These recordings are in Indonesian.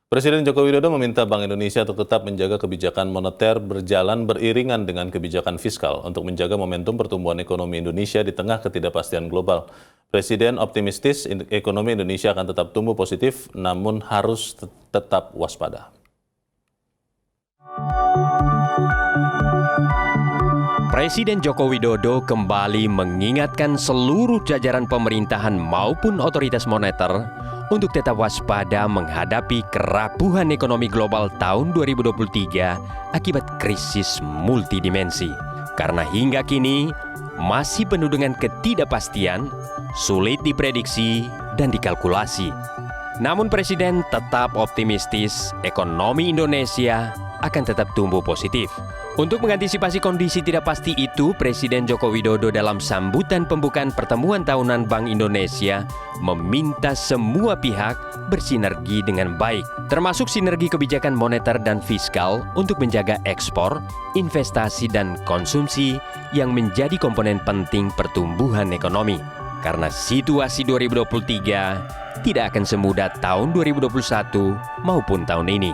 Presiden Joko Widodo meminta Bank Indonesia untuk tetap menjaga kebijakan moneter berjalan beriringan dengan kebijakan fiskal untuk menjaga momentum pertumbuhan ekonomi Indonesia di tengah ketidakpastian global. Presiden optimistis ekonomi Indonesia akan tetap tumbuh positif, namun harus tetap waspada. Presiden Joko Widodo kembali mengingatkan seluruh jajaran pemerintahan maupun otoritas moneter untuk tetap waspada menghadapi kerapuhan ekonomi global tahun 2023 akibat krisis multidimensi. Karena hingga kini masih penuh dengan ketidakpastian, sulit diprediksi dan dikalkulasi. Namun Presiden tetap optimistis ekonomi Indonesia akan tetap tumbuh positif. Untuk mengantisipasi kondisi tidak pasti itu, Presiden Joko Widodo dalam sambutan pembukaan pertemuan tahunan Bank Indonesia meminta semua pihak bersinergi dengan baik, termasuk sinergi kebijakan moneter dan fiskal untuk menjaga ekspor, investasi, dan konsumsi yang menjadi komponen penting pertumbuhan ekonomi. Karena situasi 2023 tidak akan semudah tahun 2021 maupun tahun ini.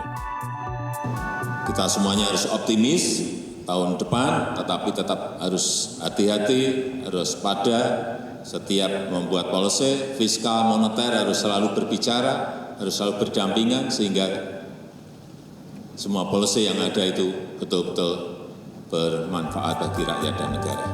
Kita semuanya harus optimis tahun depan, tetapi tetap harus hati-hati, harus pada setiap membuat policy, fiskal, moneter harus selalu berbicara, harus selalu berdampingan sehingga semua policy yang ada itu betul-betul bermanfaat bagi rakyat dan negara.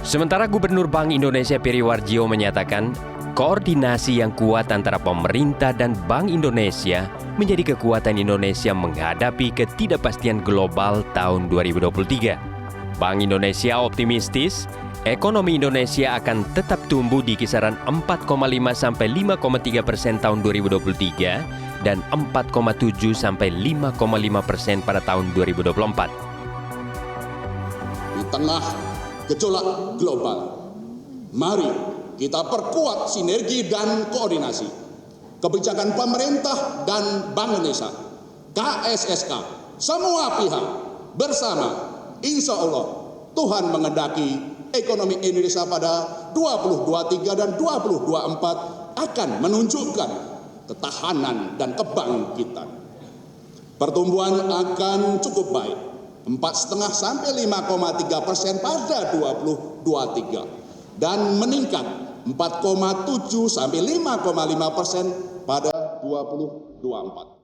Sementara Gubernur Bank Indonesia Peri Warjio menyatakan, koordinasi yang kuat antara pemerintah dan Bank Indonesia menjadi kekuatan Indonesia menghadapi ketidakpastian global tahun 2023. Bank Indonesia optimistis, ekonomi Indonesia akan tetap tumbuh di kisaran 4,5 sampai 5,3% tahun 2023 dan 4,7 sampai 5,5% pada tahun 2024. Di tengah gejolak global, mari kita perkuat sinergi dan koordinasi kebijakan pemerintah dan Bank Indonesia, KSSK, semua pihak bersama. Insya Allah Tuhan mengendaki ekonomi Indonesia pada 2023 dan 2024 akan menunjukkan ketahanan dan kebangkitan. Pertumbuhan akan cukup baik, 4,5 sampai 5,3% pada 2023 dan meningkat 4,7 sampai 5,5% pada 2024.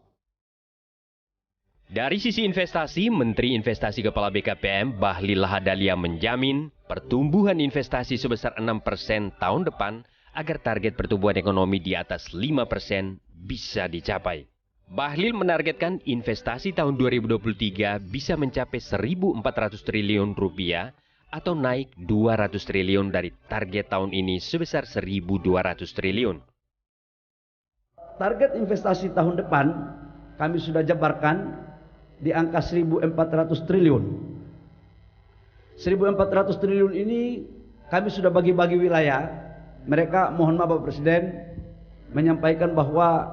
Dari sisi investasi, Menteri Investasi Kepala BKPM Bahlil Lahadalia menjamin pertumbuhan investasi sebesar 6% tahun depan agar target pertumbuhan ekonomi di atas 5% bisa dicapai. Bahlil menargetkan investasi tahun 2023 bisa mencapai 1.400 triliun rupiah atau naik 200 triliun dari target tahun ini sebesar 1.200 triliun. Target investasi tahun depan kami sudah jabarkan di angka 1.400 triliun. 1.400 triliun ini kami sudah bagi-bagi wilayah. Mereka mohon maaf Bapak Presiden menyampaikan bahwa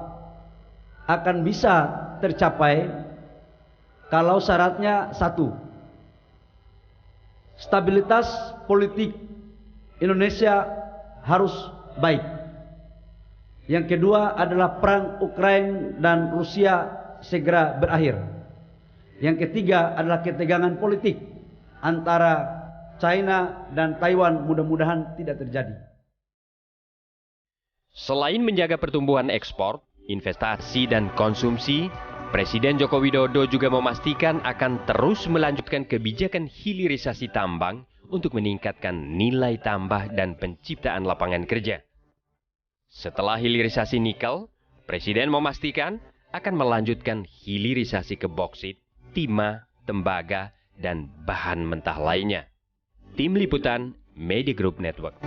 akan bisa tercapai kalau syaratnya satu, stabilitas politik Indonesia harus baik. Yang kedua adalah perang Ukraina dan Rusia segera berakhir. Yang ketiga adalah ketegangan politik antara China dan Taiwan mudah-mudahan tidak terjadi. Selain menjaga pertumbuhan ekspor, investasi dan konsumsi, Presiden Joko Widodo juga memastikan akan terus melanjutkan kebijakan hilirisasi tambang untuk meningkatkan nilai tambah dan penciptaan lapangan kerja. Setelah hilirisasi nikel, Presiden memastikan akan melanjutkan hilirisasi ke boksit, timah, tembaga, dan bahan mentah lainnya. Tim Liputan Media Group Network.